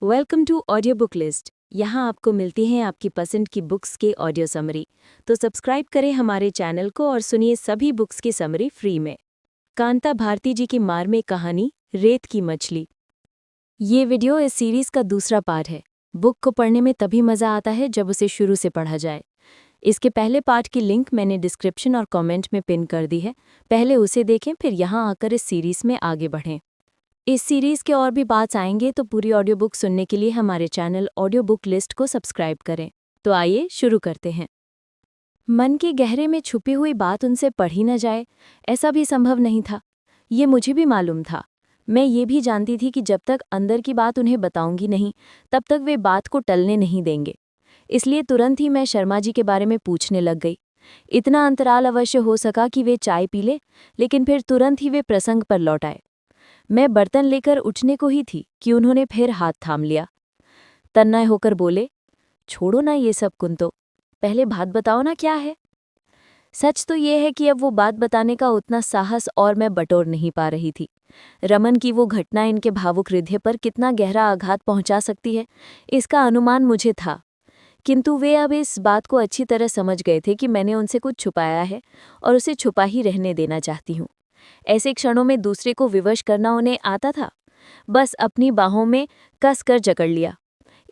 Welcome to audio book list. यहाँ आपको मिलती हैं आपकी पसंद की बुक्स के ऑडियो समरी। तो सब्सक्राइब करें हमारे चैनल को और सुनिए सभी बुक्स की समरी फ्री में। कांता भारती जी की मार्मिक कहानी रेत की मछली। ये वीडियो इस सीरीज का दूसरा पार्ट है। बुक को पढ़ने में तभी मज़ा आता है जब उसे शुरू से पढ़ा जाए। इसके पहले पार्ट की लिंक मैंने डिस्क्रिप्शन और कमेंट में पिन कर दी है। पहले उसे देखें, फिर यहाँ आकर इस सीरीज में आगे बढ़ें। इस सीरीज़ के और भी पार्ट्स आएंगे, तो पूरी ऑडियो बुक सुनने के लिए हमारे चैनल ऑडियो बुक लिस्ट को सब्सक्राइब करें। तो आइए शुरू करते हैं। मन के गहरे में छुपी हुई बात उनसे पढ़ी न जाए, ऐसा भी संभव नहीं था। ये मुझे भी मालूम था। मैं ये भी जानती थी कि जब तक अंदर की बात उन्हें बताऊंगी नहीं, तब तक वे बात को टलने नहीं देंगे। इसलिए तुरंत ही मैं शर्मा जी के बारे में पूछने लग गई। इतना अंतराल अवश्य हो सका कि वे चाय पी ले, लेकिन फिर तुरंत ही वे प्रसंग पर लौट आए। मैं बर्तन लेकर उठने को ही थी कि उन्होंने फिर हाथ थाम लिया। तन्मय होकर बोले, छोड़ो ना ये सब कुंतो, पहले बात बताओ ना क्या है। सच तो ये है कि अब वो बात बताने का उतना साहस और मैं बटोर नहीं पा रही थी। रमन की वो घटना इनके भावुक हृदय पर कितना गहरा आघात पहुंचा सकती है, इसका अनुमान मुझे था। किंतु वे अब इस बात को अच्छी तरह समझ गए थे कि मैंने उनसे कुछ छुपाया है और उसे छुपा ही रहने देना चाहती हूँ। ऐसे क्षणों में दूसरे को विवश करना उन्हें आता था। बस अपनी बाहों में कस कर जकड़ लिया।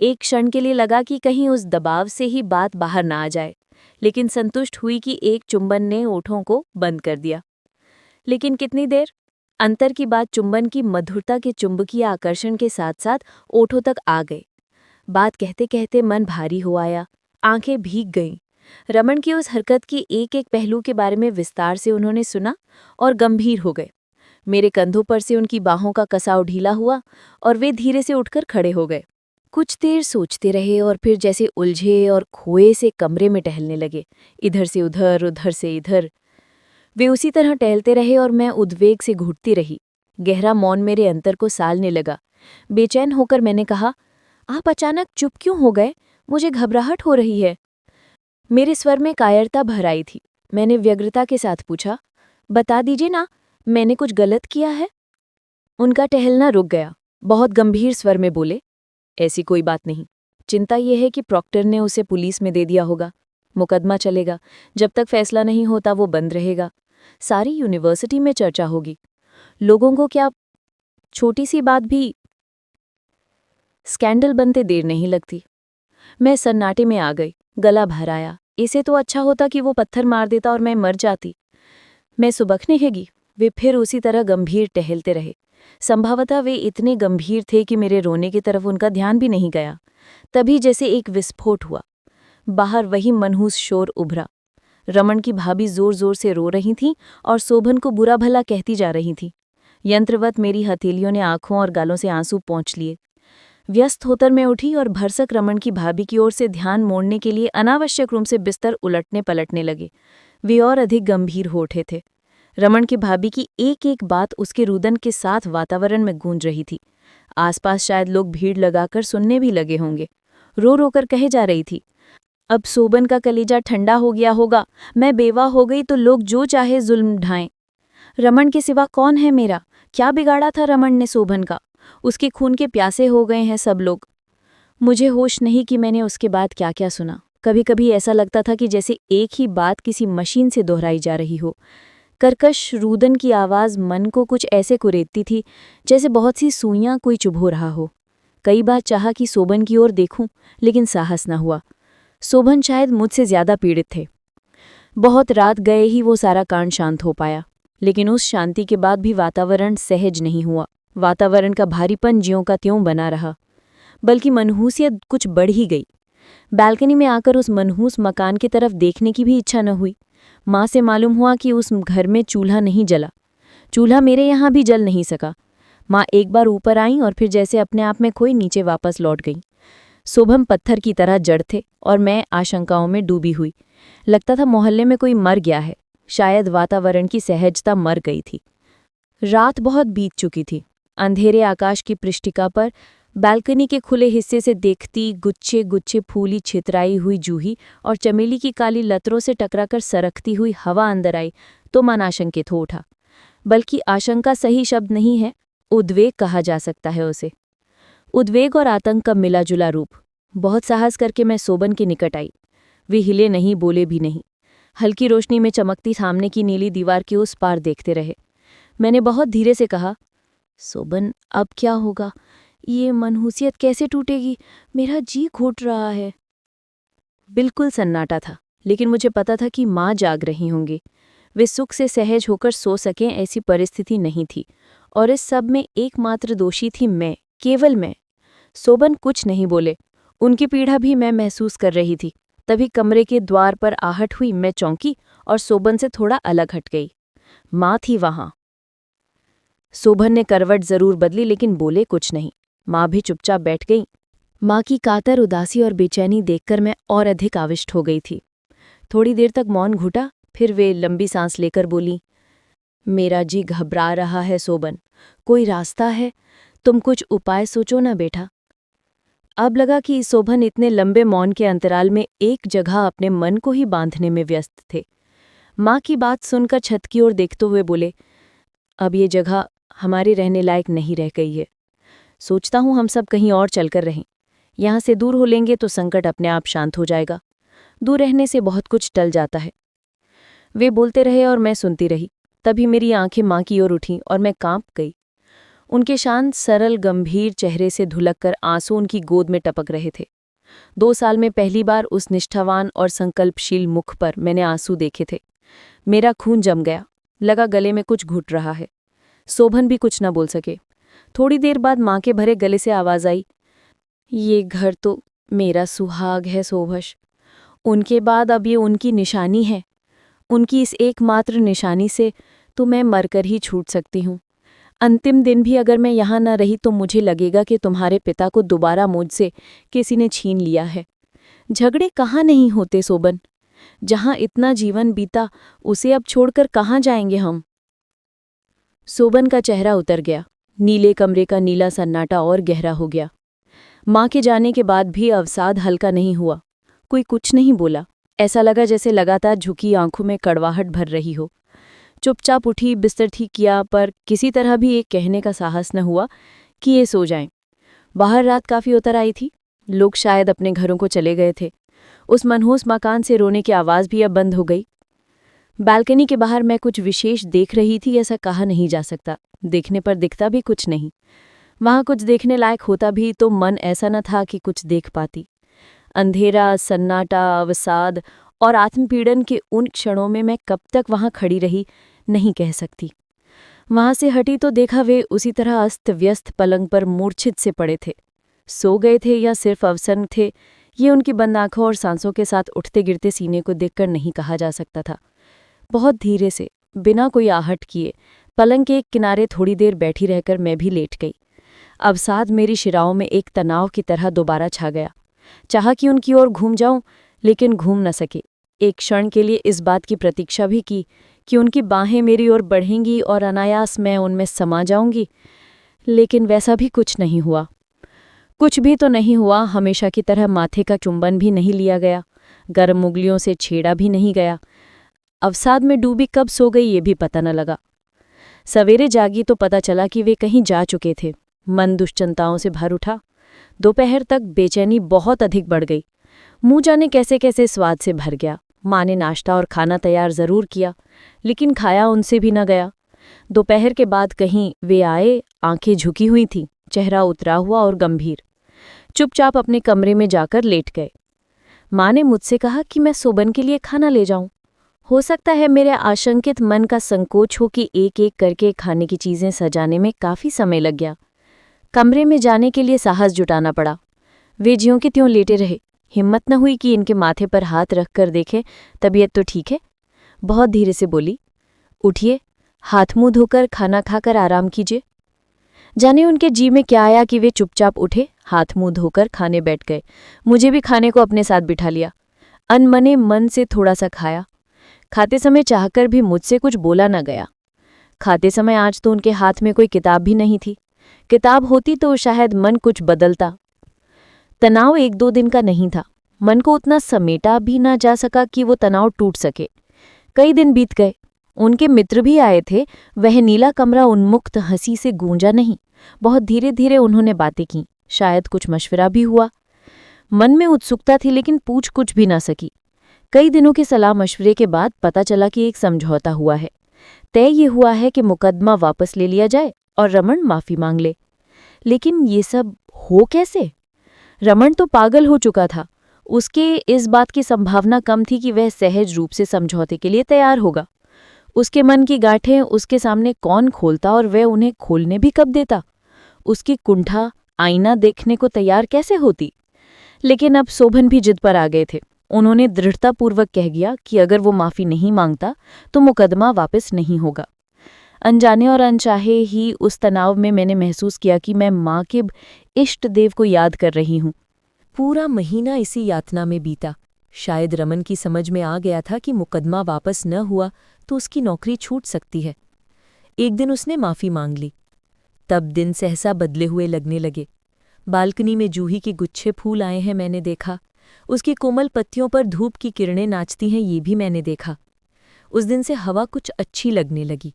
एक क्षण के लिए लगा कि कहीं उस दबाव से ही बात बाहर ना आ जाए, लेकिन संतुष्ट हुई कि एक चुंबन ने ओठों को बंद कर दिया। लेकिन कितनी देर? अंतर की बात चुंबन की मधुरता के चुंबकीय आकर्षण के साथ साथ ओठों तक आ गए। बात कहते कहते मन भारी हो आया, आंखें भीग गईं। रमन की उस हरकत की एक एक पहलू के बारे में विस्तार से उन्होंने सुना और गंभीर हो गए। मेरे कंधों पर से उनकी बाहों का कसाव ढीला हुआ और वे धीरे से उठकर खड़े हो गए। कुछ देर सोचते रहे और फिर जैसे उलझे और खोए से कमरे में टहलने लगे, इधर से उधर, उधर से इधर। वे उसी तरह टहलते रहे और मैं उद्वेग से घुटती रही। गहरा मौन मेरे अंतर को सालने लगा। बेचैन होकर मैंने कहा, आप अचानक चुप क्यों हो गए? मुझे घबराहट हो रही है। मेरे स्वर में कायरता भर आई थी। मैंने व्यग्रता के साथ पूछा, बता दीजिए ना, मैंने कुछ गलत किया है? उनका टहलना रुक गया। बहुत गंभीर स्वर में बोले, ऐसी कोई बात नहीं। चिंता यह है कि प्रॉक्टर ने उसे पुलिस में दे दिया होगा। मुकदमा चलेगा। जब तक फैसला नहीं होता वो बंद रहेगा। सारी यूनिवर्सिटी में चर्चा होगी। लोगों को क्या छोटी सी बात भी स्कैंडल बनते देर नहीं लगती। मैं सन्नाटे में आ गई। गला भर आया। इसे तो अच्छा होता कि वो पत्थर मार देता और मैं मर जाती। मैं सुबकने लगी। वे फिर उसी तरह गंभीर टहलते रहे। संभवतः वे इतने गंभीर थे कि मेरे रोने की तरफ उनका ध्यान भी नहीं गया। तभी जैसे एक विस्फोट हुआ। बाहर वही मनहूस शोर उभरा। रमन की भाभी जोर जोर से रो रही थीं और शोभन को बुरा भला कहती जा रही थीं। यंत्रवत मेरी हथेलियों ने आंखों और गालों से आंसू पोंछ लिए। व्यस्त होकर मैं उठी और भरसक रमन की भाभी की ओर से ध्यान मोड़ने के लिए अनावश्यक रूप से बिस्तर उलटने पलटने लगे। वे और अधिक गंभीर हो उठे थे। रमन की भाभी की एक एक बात उसके रुदन के साथ वातावरण में गूंज रही थी। आसपास शायद लोग भीड़ लगाकर सुनने भी लगे होंगे। रो रोकर कहे जा रही थी, अब शोभन का कलेजा ठंडा हो गया होगा। मैं बेवा हो गई तो लोग जो चाहे जुल्म ढाएं। रमन के सिवा कौन है मेरा? क्या बिगाड़ा था रमन ने शोभन का? उसके खून के प्यासे हो गए हैं सब लोग। मुझे होश नहीं कि मैंने उसके बाद क्या क्या सुना। कभी कभी ऐसा लगता था कि जैसे एक ही बात किसी मशीन से दोहराई जा रही हो। कर्कश रुदन की आवाज़ मन को कुछ ऐसे कुरेदती थी जैसे बहुत सी सुइयां कोई चुभो रहा हो। कई बार चाहा कि शोभन की ओर देखूं, लेकिन साहस न हुआ। शोभन शायद मुझसे ज्यादा पीड़ित थे। बहुत रात गए ही वो सारा कांड शांत हो पाया, लेकिन उस शांति के बाद भी वातावरण सहज नहीं हुआ। वातावरण का भारीपन ज्यों का त्यों बना रहा, बल्कि मनहूसियत कुछ बढ़ ही गई। बालकनी में आकर उस मनहूस मकान की तरफ देखने की भी इच्छा न हुई। माँ से मालूम हुआ कि उस घर में चूल्हा नहीं जला। चूल्हा मेरे यहाँ भी जल नहीं सका। माँ एक बार ऊपर आईं और फिर जैसे अपने आप में खोई नीचे वापस लौट गईं। शोभम पत्थर की तरह जड़ थे और मैं आशंकाओं में डूबी हुई। लगता था मोहल्ले में कोई मर गया है। शायद वातावरण की सहजता मर गई थी। रात बहुत बीत चुकी थी। अंधेरे आकाश की पृष्ठिका पर बालकनी के खुले हिस्से से देखती गुच्छे गुच्छे फूली छितराई हुई जूही और चमेली की काली लतरों से टकराकर सरकती हुई हवा अंदर आई तो मन आशंकित हो उठा। बल्कि आशंका सही शब्द नहीं है, उद्वेग कहा जा सकता है उसे। उद्वेग और आतंक का मिला जुला रूप। बहुत साहस करके मैं सोबन के निकट आई। वे हिले नहीं, बोले भी नहीं। हल्की रोशनी में चमकती सामने की नीली दीवार के उस पार देखते रहे। मैंने बहुत धीरे से कहा, सोबन, अब क्या होगा? ये मनहूसियत कैसे टूटेगी? मेरा जी घुट रहा है। बिल्कुल सन्नाटा था, लेकिन मुझे पता था कि माँ जाग रही होंगी। वे सुख से सहज होकर सो सकें ऐसी परिस्थिति नहीं थी, और इस सब में एकमात्र दोषी थी मैं, केवल मैं। सोबन कुछ नहीं बोले। उनकी पीड़ा भी मैं महसूस कर रही थी। तभी कमरे के द्वार पर आहट हुई। मैं चौंकी और सोबन से थोड़ा अलग हट गई। माँ थी वहां। सोबन ने करवट जरूर बदली, लेकिन बोले कुछ नहीं। माँ भी चुपचाप बैठ गई। माँ की कातर उदासी और बेचैनी देखकर मैं और अधिक आविष्ट हो गई थी। थोड़ी देर तक मौन घुटा, फिर वे लंबी सांस लेकर बोली, मेरा जी घबरा रहा है सोबन। कोई रास्ता है? तुम कुछ उपाय सोचो ना बेटा। अब लगा कि सोबन इतने लंबे मौन के अंतराल में एक जगह अपने मन को ही बांधने में व्यस्त थे। माँ की बात सुनकर छत की ओर देखते हुए बोले, अब ये जगह हमारे रहने लायक नहीं रह गई है। सोचता हूँ हम सब कहीं और चलकर रहें। यहाँ से दूर हो लेंगे तो संकट अपने आप शांत हो जाएगा। दूर रहने से बहुत कुछ टल जाता है। वे बोलते रहे और मैं सुनती रही। तभी मेरी आंखें माँ की ओर उठीं और मैं कांप गई। उनके शांत, सरल, गंभीर चेहरे से धुलककर आंसू उनकी गोद में टपक रहे थे। 2 साल में पहली बार उस निष्ठावान और संकल्पशील मुख पर मैंने आंसू देखे थे। मेरा खून जम गया। लगा गले में कुछ घुट रहा है। सोबन भी कुछ न बोल सके। थोड़ी देर बाद माँ के भरे गले से आवाज आई, ये घर तो मेरा सुहाग है सोभश। उनके बाद अब ये उनकी निशानी है। उनकी इस एकमात्र निशानी से तो मैं मरकर ही छूट सकती हूँ। अंतिम दिन भी अगर मैं यहाँ न रही तो मुझे लगेगा कि तुम्हारे पिता को दोबारा मुझसे किसी ने छीन लिया है। झगड़े कहाँ नहीं होते सोबन। जहाँ इतना जीवन बीता उसे अब छोड़कर कहाँ जाएंगे हम। सोबन का चेहरा उतर गया। नीले कमरे का नीला सन्नाटा और गहरा हो गया। माँ के जाने के बाद भी अवसाद हल्का नहीं हुआ। कोई कुछ नहीं बोला। ऐसा लगा जैसे लगातार झुकी आंखों में कड़वाहट भर रही हो। चुपचाप उठी, बिस्तर ठीक किया, पर किसी तरह भी एक कहने का साहस न हुआ कि ये सो जाएं। बाहर रात काफी उतर आई थी। लोग शायद अपने घरों को चले गए थे। उस मनहूस मकान से रोने की आवाज़ भी अब बंद हो गई। बालकनी के बाहर मैं कुछ विशेष देख रही थी, ऐसा कहा नहीं जा सकता। देखने पर दिखता भी कुछ नहीं। वहां कुछ देखने लायक होता भी तो मन ऐसा न था कि कुछ देख पाती। अंधेरा, सन्नाटा, अवसाद और आत्मपीड़न के उन क्षणों में मैं कब तक वहां खड़ी रही नहीं कह सकती। वहां से हटी तो देखा वे उसी तरह अस्त व्यस्त पलंग पर मूर्छित से पड़े थे। सो गए थे या सिर्फ अवसन्न थे, ये उनकी बंद आंखों और सांसों के साथ उठते गिरते सीने को देखकर नहीं कहा जा सकता था। बहुत धीरे से, बिना कोई आहट किए, पलंग के एक किनारे थोड़ी देर बैठी रहकर मैं भी लेट गई। अवसाद मेरी शिराओं में एक तनाव की तरह दोबारा छा गया। चाहा कि उनकी ओर घूम जाऊं, लेकिन घूम न सके। एक क्षण के लिए इस बात की प्रतीक्षा भी की कि उनकी बाहें मेरी ओर बढ़ेंगी और अनायास मैं उनमें समा जाऊंगी, लेकिन वैसा भी कुछ नहीं हुआ। कुछ भी तो नहीं हुआ। हमेशा की तरह माथे का चुंबन भी नहीं लिया गया, गर्म उंगलियों से छेड़ा भी नहीं गया। अवसाद में डूबी कब सो गई ये भी पता न लगा। सवेरे जागी तो पता चला कि वे कहीं जा चुके थे। मन दुश्चिंताओं से भर उठा। दोपहर तक बेचैनी बहुत अधिक बढ़ गई। मुंह जाने कैसे कैसे स्वाद से भर गया। माँ ने नाश्ता और खाना तैयार जरूर किया, लेकिन खाया उनसे भी न गया। दोपहर के बाद कहीं वे आए, आंखें झुकी हुई थीं, चेहरा उतरा हुआ और गंभीर। चुपचाप अपने कमरे में जाकर लेट गए। माँ ने मुझसे कहा कि मैं सोबन के लिए खाना ले जाऊं। हो सकता है मेरे आशंकित मन का संकोच हो कि एक एक करके खाने की चीजें सजाने में काफी समय लग गया। कमरे में जाने के लिए साहस जुटाना पड़ा। वे ज्यों के त्यों लेटे रहे। हिम्मत न हुई कि इनके माथे पर हाथ रखकर देखें तबीयत तो ठीक है। बहुत धीरे से बोली, उठिए, हाथ मुंह धोकर खाना खाकर आराम कीजिए। जाने उनके जी में क्या आया कि वे चुपचाप उठे, हाथ मुंह धोकर खाने बैठ गए। मुझे भी खाने को अपने साथ बिठा लिया। अनमने मन से थोड़ा सा खाया। खाते समय चाहकर भी मुझसे कुछ बोला न गया। खाते समय आज तो उनके हाथ में कोई किताब भी नहीं थी। किताब होती तो शायद मन कुछ बदलता। तनाव 1-2 दिन का नहीं था। मन को उतना समेटा भी ना जा सका कि वो तनाव टूट सके। कई दिन बीत गए। उनके मित्र भी आए थे। वह नीला कमरा उन्मुक्त हंसी से गूंजा नहीं। बहुत धीरे धीरे उन्होंने बातें की। शायद कुछ मशवरा भी हुआ। मन में उत्सुकता थी लेकिन पूछ कुछ भी ना सकी। कई दिनों के सलाह मशवरे के बाद पता चला कि एक समझौता हुआ है। तय ये हुआ है कि मुकदमा वापस ले लिया जाए और रमन माफी मांग ले। लेकिन ये सब हो कैसे? रमन तो पागल हो चुका था। उसके इस बात की संभावना कम थी कि वह सहज रूप से समझौते के लिए तैयार होगा। उसके मन की गांठें उसके सामने कौन खोलता और वह उन्हें खोलने भी कब देता? उसकी कुंठा आईना देखने को तैयार कैसे होती? लेकिन अब शोभन भी जिद पर आ गए थे। उन्होंने दृढ़तापूर्वक कह दिया कि अगर वो माफी नहीं मांगता तो मुकदमा वापस नहीं होगा। अनजाने और अनचाहे ही उस तनाव में मैंने महसूस किया कि मैं माँ के इष्ट देव को याद कर रही हूँ। पूरा महीना इसी यातना में बीता। शायद रमन की समझ में आ गया था कि मुकदमा वापस न हुआ तो उसकी नौकरी छूट सकती है। एक दिन उसने माफी मांग ली। तब दिन सहसा बदले हुए लगने लगे। बालकनी में जूही के गुच्छे फूल आए हैं मैंने देखा। उसकी कोमल पत्तियों पर धूप की किरणें नाचती हैं ये भी मैंने देखा। उस दिन से हवा कुछ अच्छी लगने लगी।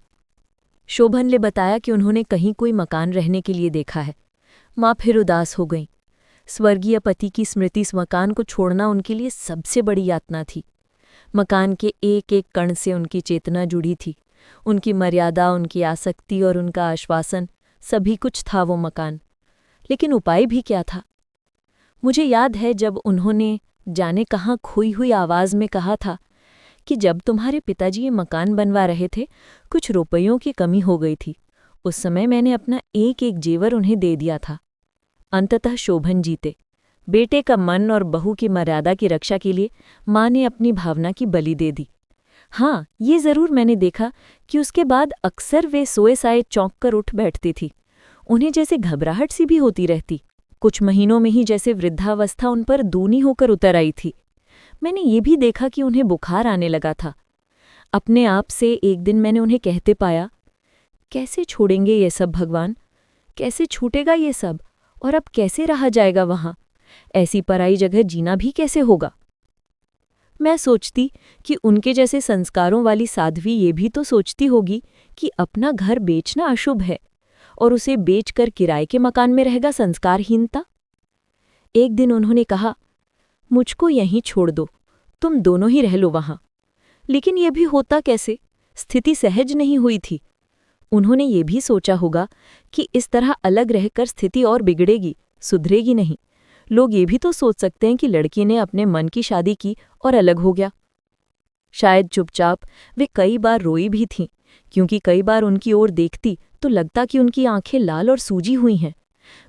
शोभन ने बताया कि उन्होंने कहीं कोई मकान रहने के लिए देखा है। माँ फिर उदास हो गईं। स्वर्गीय पति की स्मृति इस मकान को छोड़ना उनके लिए सबसे बड़ी यातना थी। मकान के एक एक कण से उनकी चेतना जुड़ी थी। उनकी मर्यादा, उनकी आसक्ति और उनका आश्वासन, सभी कुछ था वो मकान। लेकिन उपाय भी क्या था? मुझे याद है जब उन्होंने जाने कहाँ खोई हुई आवाज़ में कहा था कि जब तुम्हारे पिताजी ये मकान बनवा रहे थे कुछ रुपयों की कमी हो गई थी। उस समय मैंने अपना एक एक जेवर उन्हें दे दिया था। अंततः शोभन जीते। बेटे का मन और बहू की मर्यादा की रक्षा के लिए माँ ने अपनी भावना की बलि दे दी। हाँ, ये ज़रूर मैंने देखा कि उसके बाद अक्सर वे सोए साए चौंक कर उठ बैठती थी। उन्हें जैसे घबराहट सी भी होती रहती। कुछ महीनों में ही जैसे वृद्धावस्था उन पर दूनी होकर उतर आई थी। मैंने ये भी देखा कि उन्हें बुखार आने लगा था। अपने आप से एक दिन मैंने उन्हें कहते पाया, कैसे छोड़ेंगे ये सब भगवान? कैसे छूटेगा ये सब? और अब कैसे रहा जाएगा वहाँ? ऐसी पराई जगह जीना भी कैसे होगा? मैं सोचती कि उनके जैसे संस्कारों वाली साध्वी ये भी तो सोचती होगी कि अपना घर बेचना अशुभ है और उसे बेचकर किराए के मकान में रहेगा संस्कारहीनता। एक दिन उन्होंने कहा, मुझको यहीं छोड़ दो, तुम दोनों ही रह लो वहां। लेकिन यह भी होता कैसे? स्थिति सहज नहीं हुई थी। उन्होंने ये भी सोचा होगा कि इस तरह अलग रहकर स्थिति और बिगड़ेगी, सुधरेगी नहीं। लोग ये भी तो सोच सकते हैं कि लड़की ने अपने मन की शादी की और अलग हो गया। शायद चुपचाप वे कई बार रोई भी थीं, क्योंकि कई बार उनकी ओर देखती तो लगता कि उनकी आंखें लाल और सूजी हुई हैं।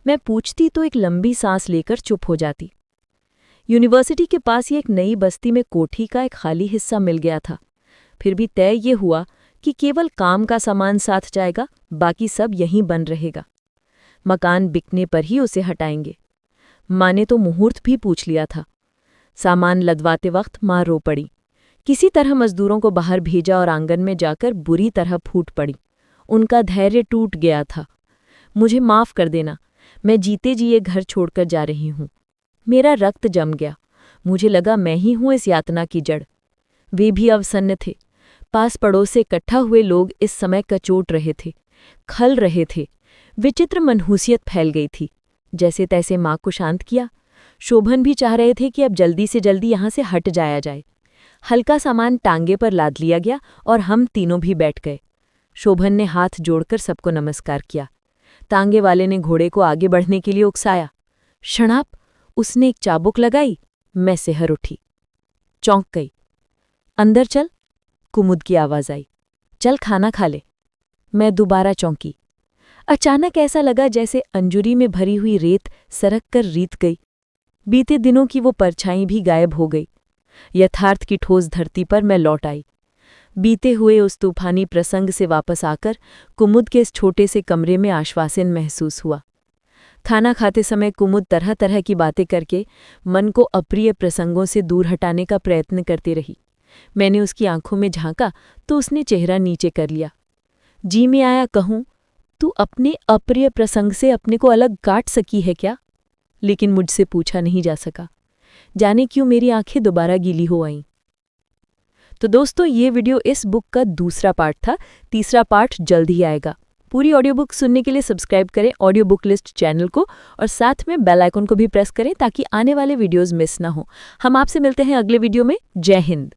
मैं पूछती तो एक लंबी सांस लेकर चुप हो जाती। यूनिवर्सिटी के पास ही एक नई बस्ती में कोठी का एक खाली हिस्सा मिल गया था। फिर भी तय ये हुआ कि केवल काम का सामान साथ जाएगा, बाकी सब यहीं बन रहेगा। मकान बिकने पर ही उसे हटाएंगे। माँ ने तो मुहूर्त भी पूछ लिया था। सामान लदवाते वक्त माँ रो पड़ी। किसी तरह मजदूरों को बाहर भेजा और आंगन में जाकर बुरी तरह फूट पड़ी। उनका धैर्य टूट गया था। मुझे माफ़ कर देना, मैं जीते जी ये घर छोड़कर जा रही हूँ। मेरा रक्त जम गया। मुझे लगा मैं ही हूँ इस यातना की जड़। वे भी अवसन्न थे। पास पड़ोस से इकट्ठा हुए लोग इस समय कचोट रहे थे, खल रहे थे। विचित्र मनहूसियत फैल गई थी। जैसे तैसे माँ को शांत किया। शोभन भी चाह रहे थे कि अब जल्दी से जल्दी यहाँ से हट जाया जाए। हल्का सामान टांगे पर लाद लिया गया और हम तीनों भी बैठ गए। शोभन ने हाथ जोड़कर सबको नमस्कार किया। तांगे वाले ने घोड़े को आगे बढ़ने के लिए उकसाया। क्षणाप उसने एक चाबुक लगाई। मैं सिहर उठी, चौंक गई। अंदर चल, कुमुद की आवाज़ आई। चल खाना खा ले। मैं दोबारा चौंकी। अचानक ऐसा लगा जैसे अंजुरी में भरी हुई रेत सरक कर रीत गई। बीते दिनों की वो परछाई भी गायब हो गई। यथार्थ की ठोस धरती पर मैं लौट आई। बीते हुए उस तूफानी प्रसंग से वापस आकर कुमुद के इस छोटे से कमरे में आश्वासन महसूस हुआ। खाना खाते समय कुमुद तरह तरह की बातें करके मन को अप्रिय प्रसंगों से दूर हटाने का प्रयत्न करती रही। मैंने उसकी आंखों में झांका तो उसने चेहरा नीचे कर लिया। जी में आया कहूँ, तू अपने अप्रिय प्रसंग से अपने को अलग काट सकी है क्या? लेकिन मुझसे पूछा नहीं जा सका। जाने क्यों मेरी आंखें दोबारा गीली हो आईं। तो दोस्तों, ये वीडियो इस बुक का दूसरा पार्ट था। तीसरा पार्ट जल्द ही आएगा। पूरी ऑडियो बुक सुनने के लिए सब्सक्राइब करें ऑडियो बुक लिस्ट चैनल को और साथ में बेल आइकन को भी प्रेस करें ताकि आने वाले वीडियोस मिस ना हो। हम आपसे मिलते हैं अगले वीडियो में। जय हिंद।